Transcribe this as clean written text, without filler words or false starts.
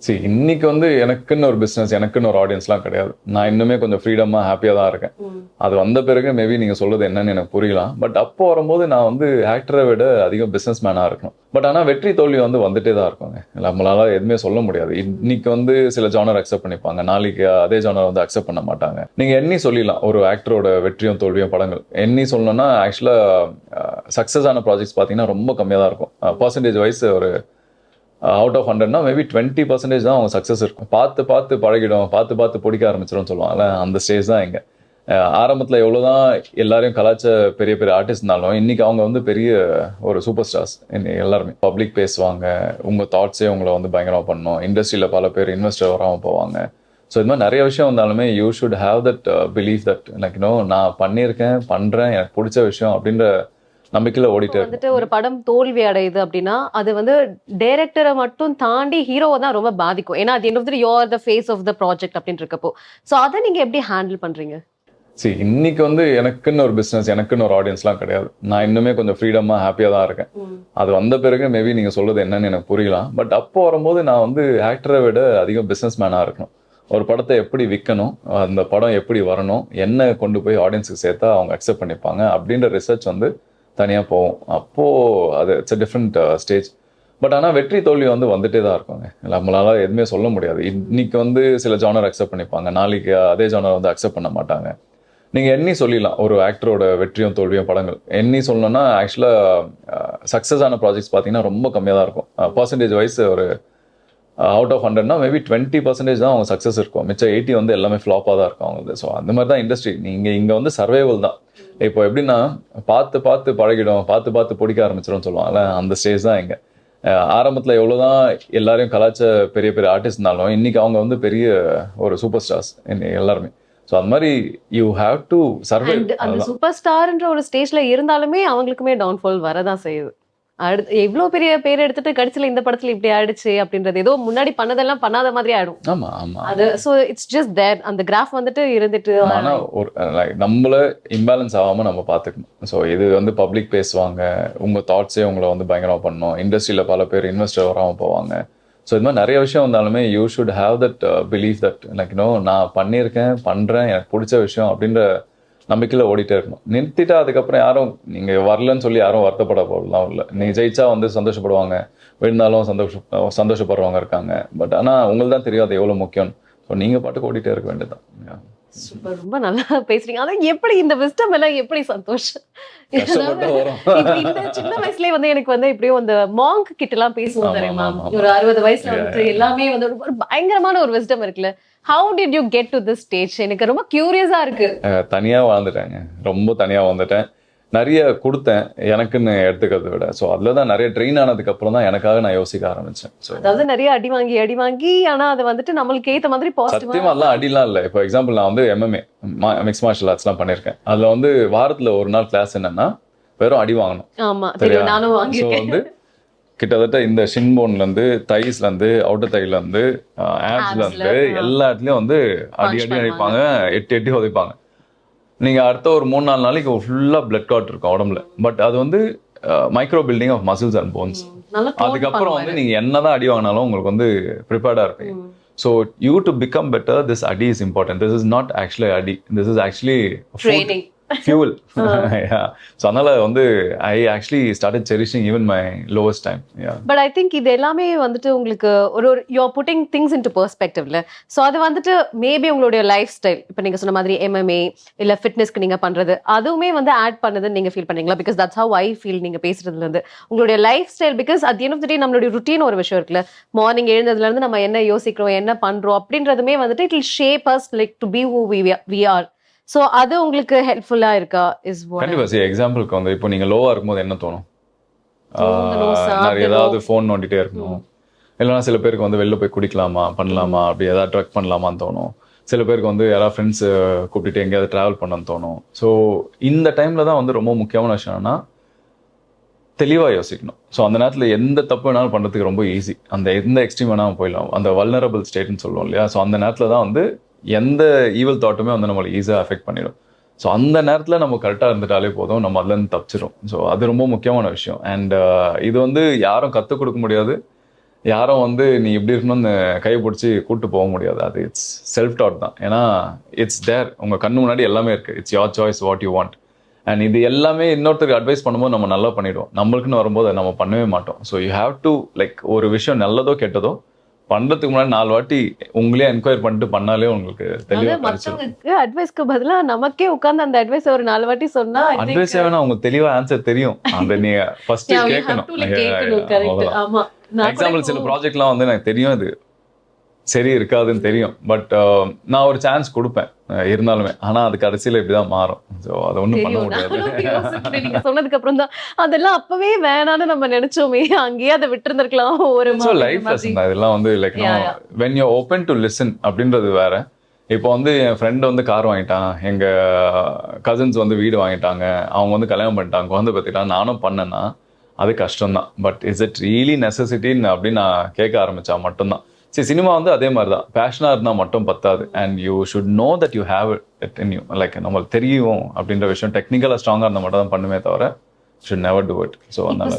இன்னைக்கு வந்து எனக்குன்னு ஒரு பிஸ்னஸ், எனக்குன்னு ஒரு ஆடியன்ஸ்லாம் கிடையாது. நான் இன்னுமே கொஞ்சம் ஃப்ரீடமா, ஹாப்பியா தான் இருக்கேன். அது வந்த பிறகு மேபி நீங்க சொல்றது என்னன்னு எனக்கு புரியலாம். பட் அப்போ வரும்போது நான் வந்து ஆக்டரை விட அதிகம் பிசினஸ் மேனா இருக்கணும். பட் ஆனா வெற்றி தோல்வி வந்து வந்துட்டே தான் இருக்குங்க. நம்மளால எதுவுமே சொல்ல முடியாது. இன்னைக்கு வந்து சில ஜானர் அக்செப்ட் பண்ணிப்பாங்க, நாளைக்கு அதே ஜானர் வந்து அக்செப்ட் பண்ண மாட்டாங்க. நீங்க எண்ணி சொல்லிடலாம் ஒரு ஆக்டரோட வெற்றியும் தோல்வியும் படங்கள். எண்ணி சொல்லணும்னா ஆக்சுவலா சக்சஸ் ஆன ப்ராஜெக்ட்ஸ் பார்த்தீங்கன்னா ரொம்ப கம்மியாக தான் இருக்கும். பர்சன்டேஜ் வைஸ் ஒரு அவுட் ஆஃப் 100னா மேபி 20% தான் அவங்க சக்ஸஸ் இருக்கும். பார்த்து பார்த்து பழகிடும், பார்த்து பார்த்து பிடிக்க ஆரம்பிச்சிடும் சொல்லுவாங்கல்ல, அந்த ஸ்டேஜ் தான் இங்கே. ஆரம்பத்தில் எவ்வளோதான் எல்லாரையும் கலாச்ச பெரிய பெரிய ஆர்டிஸ்ட் இருந்தாலும் இன்னைக்கு அவங்க வந்து பெரிய ஒரு சூப்பர் ஸ்டார்ஸ். எல்லாருமே பப்ளிக் பேசுவாங்க, உங்கள் தாட்ஸே உங்களை வந்து பயங்கரமாக பண்ணணும். இண்டஸ்ட்ரியில் பல பேர் இன்வெஸ்டர் வராமல் போவாங்க. ஸோ இது மாதிரி நிறைய விஷயம் வந்தாலுமே you should have that believe that like நான் பண்ணியிருக்கேன், பண்ணுறேன், எனக்கு பிடிச்ச விஷயம் அப்படின்ற நம்பிக்கையில ஓடிட்டே வந்துட்டு ஒரு படம் தோல்வி அடையுது அப்படின்னா அது வந்து டைரக்டரை மட்டும் தாண்டி ஹீரோவை தான் ரொம்ப பாதிக்கும். ஏன்னா அது end you are the phase of the project அப்படின்னு இருக்கப்போ ஸோ அதை நீங்க எப்படி ஹேண்டில் பண்றீங்க? இன்னைக்கு வந்து எனக்குன்னு ஒரு பிஸ்னஸ், எனக்குன்னு ஒரு ஆடியன்ஸ்லாம் கிடையாது. நான் இன்னுமே கொஞ்சம் ஃப்ரீடமா, ஹாப்பியா தான் இருக்கேன். அது வந்த பிறகு மேபி நீங்க சொல்றது என்னன்னு எனக்கு புரியலாம். பட் அப்போ வரும்போது நான் வந்து ஆக்டரை விட அதிகம் பிஸ்னஸ் மேனா இருக்கணும். ஒரு படத்தை எப்படி விற்கணும், அந்த படம் எப்படி வரணும், என்ன கொண்டு போய் ஆடியன்ஸுக்கு சேர்த்தா அவங்க அக்செப்ட் பண்ணிப்பாங்க அப்படின்ற ரிசர்ச் வந்து தனியாக போவோம். அப்போது அது it's a different stage. But ஆனால் வெற்றி தோல்வி வந்து வந்துட்டே தான் இருக்குங்க. நம்மளால எதுவுமே சொல்ல முடியாது. இன்னைக்கு வந்து சில ஜானர் அக்செப்ட் பண்ணிப்பாங்க, நாளைக்கு அதே ஜானர் வந்து அக்செப்ட் பண்ண மாட்டாங்க. நீங்கள் எண்ணி சொல்லிடலாம் ஒரு ஆக்டரோட வெற்றியும் தோல்வியும் படங்கள். எண்ணி சொல்லணும்னா ஆக்சுவலாக சக்ஸஸ் ஆன ப்ராஜெக்ட்ஸ் பார்த்தீங்கன்னா ரொம்ப கம்மியாக தான் இருக்கும். பர்சன்டேஜ் வைஸ் ஒரு அவுட் ஆஃப் 100னா மேபி 20% தான் அவங்க சக்ஸஸ் இருக்கும். மிச்சம் 80 வந்து எல்லாமே ஃப்ளாப்பாக தான் இருக்கும் அவங்களுக்கு. ஸோ அந்த மாதிரி தான் இண்டஸ்ட்ரி. நீங்கள் இங்கே வந்து சர்வைவல் தான். இப்போ எப்படின்னா பார்த்து பார்த்து பழகிடும், பார்த்து பார்த்து பிடிக்க ஆரம்பிச்சிடும் சொல்லுவாங்கல்ல, அந்த ஸ்டேஜ் தான் இங்கே. ஆரம்பத்தில் எவ்வளோதான் எல்லாரையும் கலாச்ச பெரிய பெரிய ஆர்டிஸ்ட் இருந்தாலும் இன்னைக்கு அவங்க வந்து பெரிய ஒரு சூப்பர் ஸ்டார்ஸ் எல்லாருமே. ஸோ அந்த மாதிரி யூ ஹாவ் டு சர்வை. அந்த சூப்பர் ஸ்டார்ன்ற ஒரு ஸ்டேஜ்ல இருந்தாலுமே அவங்களுக்குமே டவுன்ஃபால் வரதான் செய்யுது. அடுத்து எவ்வளோ பெரிய பேர் எடுத்துட்டு கடைசியில் இந்த படத்துல இப்படி ஆயிடுச்சு அப்படின்றது ஏதோ முன்னாடி பண்ணதெல்லாம் பண்ணாத மாதிரி ஆயிடும். ஆமா ஆமா, அது ஸோ இட்ஸ் ஜஸ்ட் தேட் அந்த கிராஃப் வந்துட்டு இருந்துட்டு ஒரு நம்மள இம்பேலன்ஸ் ஆகாம நம்ம பார்த்துக்கணும். ஸோ இது வந்து பப்ளிக் பேசுவாங்க, உங்க தாட்ஸே உங்களை வந்து பயங்கரமா பண்ணணும். இண்டஸ்ட்ரியில பல பேர் இன்வெஸ்டர் வராமல் போவாங்க. ஸோ இது மாதிரி நிறைய விஷயம் வந்தாலுமே you should have that believe that like நான் பண்ணியிருக்கேன், பண்றேன், எனக்கு பிடிச்ச விஷயம் அப்படின்ற நம்பிக்கையில் ஓடிட்டே இருக்கணும். நிறுத்திட்டா அதுக்கப்புறம் யாரும் நீங்கள் வரலன்னு சொல்லி யாரும் வருத்தப்பட போகலாம் இல்லை. நீங்கள் ஜெயிச்சா வந்து சந்தோஷப்படுவாங்க, விழுந்தாலும் சந்தோஷப்படுறவங்க இருக்காங்க. பட் ஆனால் உங்களுக்கு தான் தெரியும் அது எவ்வளோ முக்கியம். ஸோ நீங்கள் பாட்டுக்கு ஓடிட்டே இருக்க வேண்டியதுதான். சூப்பர், ரொம்ப நல்லா பேசுறீங்க. அதான் எப்படி இந்த விஸ்டம் எல்லாம் எப்படி சந்தோஷம் இந்த சின்ன வயசுலயே வந்து எனக்கு வந்து இப்படியும் அந்த மாங்க் கிட்ட எல்லாம் பேசுவோம் தெரியுமா, ஒரு 60 வயசுல வந்து எல்லாமே வந்து ஒரு பயங்கரமான ஒரு விஸ்டம் இருக்குல்ல. How did you get to this stage? எனக்கு ரொம்ப கியூரியஸா இருக்கு. தனியா வாழ்ந்துட்டேங்க, ரொம்ப தனியா வந்துட்டேன். நிறைய கொடுத்தேன் எனக்குன்னு எடுத்துக்கிறத விட. ஸோ அதில் தான் நிறைய ட்ரெயின் ஆனதுக்கு அப்புறம் தான் எனக்காக நான் யோசிக்க ஆரம்பிச்சேன். ஸோ அதாவது நிறைய அடி வாங்கி ஆனா அது வந்துட்டு நம்மளுக்கு ஏற்ற மாதிரி சத்தியமா எல்லாம் அடிலாம் இல்லை. இப்போ எக்ஸாம்பிள் நான் வந்து MMA மிக்ஸ் மார்ஷல் ஆர்ட்ஸ்லாம் பண்ணியிருக்கேன். அதில் வந்து வாரத்தில் ஒரு நாள் கிளாஸ் என்னன்னா வெறும் அடி வாங்கணும். ஆமா தெரியும், நானும் வாங்கியிருக்கேன். வந்து கிட்டத்தட்ட இந்த ஷின்போன்லேருந்து தைஸ்லேருந்து அவுட்டர் தைலேருந்து ஆப்ஸ்லேருந்து எல்லா இடத்துலையும் வந்து அடி அடிப்பாங்க, எட்டி உதைப்பாங்க. நீங்கள் அடுத்த ஒரு 3-4 நாளைக்கு ஃபுல்லாக பிளட் கிளாட் இருக்கும் உடம்புல. பட் அது வந்து micro building of muscles and bones. அதுக்கப்புறம் வந்து நீங்கள் என்னதான் அடி வாங்கினாலும் உங்களுக்கு வந்து ப்ரிப்பேர்டாக இருப்பீங்க. So you to become better, this அடி is important. This is not actually அடி, this is actually training fuel. Yeah. So அதனால வந்து I actually started cherishing even my lowest time. Yeah. But I think இது எல்லாமே வந்துட்டு உங்களுக்கு ஒரு you are putting things into perspectiveல. So அது வந்துட்டு மேபி உங்களுடைய லைஃப் ஸ்டைல், இப்போ நீங்க சொன்ன மாதிரி MMA இல்ல ஃபிட்னஸ்க்கு நீங்க பண்றது அதுவுமே வந்து ஆட் பண்ணுதுன்னு நீங்க ஃபீல் பண்ணீங்களா? Because that's how I feel. நீங்க பேசுறதுல இருந்து உங்களுடைய life style, because at the end of the day நம்மளுடைய ருட்டீன் ஒரு விஷயம் இருக்குல்ல. மார்னிங் எழுந்ததுல இருந்து நம்ம என்ன யோசிக்கிறோம், என்ன பண்றோம் அப்படின்றதுமே வந்துட்டு it will shape us like to be who we are. So அது உங்களுக்கு ஹெல்ப்ஃபுல்லா இருக்கா? இஸ் கண்டிப்பா. எக்ஸாம்பிளுக்கு வந்து இப்போ நீங்க லோவா இருக்கும்போது என்ன தோணும்? நிறைய ஏதாவது ஃபோன் நோண்டிட்டே இருக்கணும், இல்லைன்னா சில பேருக்கு வந்து வெளில போய் குடிக்கலாமா, பண்ணலாமா, அப்படி ஏதாவது ட்ரக் பண்ணலாமான்னு தோணும். சில பேருக்கு வந்து யாராவது ஃப்ரெண்ட்ஸ் கூப்பிட்டுட்டு எங்கேயாவது ட்ராவல் பண்ணணும்னு தோணும். ஸோ இந்த டைம்ல தான் வந்து ரொம்ப முக்கியமான விஷயம் என்னன்னா தெளிவாக யோசிக்கணும். ஸோ அந்த நேரத்தில் எந்த தப்பு வேணாலும் பண்ணுறதுக்கு ரொம்ப ஈஸி. அந்த எந்த எக்ஸ்ட்ரீம் வேணாலும் போயிடலாம், அந்த வல்னரபிள் ஸ்டேட்னு சொல்லுவோம் இல்லையா. ஸோ அந்த நேரத்தில் தான் வந்து எந்த ஈவல் தாட்டுமே வந்து நம்மளை ஈஸியாக அஃபெக்ட் பண்ணிடும். ஸோ அந்த நேரத்தில் நம்ம கரெக்டாக இருந்துட்டாலே போதும், நம்ம அதுலேருந்து தப்பிச்சிடும். ஸோ அது ரொம்ப முக்கியமான விஷயம். அண்ட் இது வந்து யாரும் கற்றுக் கொடுக்க முடியாது, யாரும் வந்து நீ இப்படி இருக்கணும்னு கையை பிடிச்சி கூட்டு போக முடியாது. அது இட்ஸ் செல்ஃப் டாட் தான். ஏன்னா இட்ஸ் தேர், உங்கள் கண்ணு முன்னாடி எல்லாமே இருக்குது. It's your choice what you want. And இது எல்லாமே இன்னொருத்தருக்கு அட்வைஸ் பண்ணும்போது நம்ம நல்லா பண்ணிடுவோம். நம்மளுக்குன்னு வரும்போது அதை நம்ம பண்ணவே மாட்டோம். So you have to like ஒரு விஷயம் நல்லதோ கெட்டதோ பண்ணுறதுக்கு முன்னாடி 4 வாட்டி உங்களே என்கொயரி பண்ணிட்டு பண்ணாலே உங்களுக்கு தெளிவாக கிடைச்சிடும். மத்தவங்களுக்கு அட்வைஸ்க்கு பதிலா நமக்கே உட்கார்ந்து அந்த அட்வைஸ் ஒரு 4 வாட்டி சொன்னா அட்வைஸ் வேணா உங்களுக்கு தெளிவாக ஆன்சர் தெரியும். அந்த நீங்கள் ஃபர்ஸ்ட் கேட்கணும். ஆமா. எக்ஸாம்பிள் சில ப்ராஜெக்ட்லாம் வந்து எனக்கு தெரியும் இது சரி இருக்காதுன்னு தெரியும். பட் நான் ஒரு சான்ஸ் கொடுப்பேன் இருந்தாலுமே. ஆனா அது கடைசியில இப்படிதான் மாறும். ஸோ அதை ஒன்றும் பண்ண முடியாது. நீங்க சொன்னதுக்கு அப்புறம் தான் அதெல்லாம் அப்பவே வேணான்னு நம்ம நினைச்சோமே, அங்கேயே அதை விட்டுருந்துருக்கலாம். ஒரு லைஃப் லெசன் தான் இதெல்லாம் வந்து like when you open to listen அப்படின்றது வேற. இப்போ வந்து என் ஃப்ரெண்டு வந்து கார் வாங்கிட்டான், எங்க கசின்ஸ் வந்து வீடு வாங்கிட்டாங்க, அவங்க வந்து கல்யாணம் பண்ணிட்டாங்க, குழந்தை பத்திட்டாங்க, நானும் பண்ணேன்னா அது கஷ்டம்தான். பட் இஸ் இட் ரியலி நெசசிட்டின்னு அப்படின்னு நான் கேட்க ஆரம்பிச்சா மட்டும்தான். சரி, சினிமா வந்து அதே மாதிரி தான். பேஷனாக இருந்தால் மட்டும் பத்தாது. And you should know that you have it in you. Like நம்மளுக்கு தெரியும் அப்படின்ற விஷயம் டெக்னிக்கலாக ஸ்ட்ராங்காக இருந்தால் மட்டும் தான் பண்ணுமே தவிர should never do it. So அந்த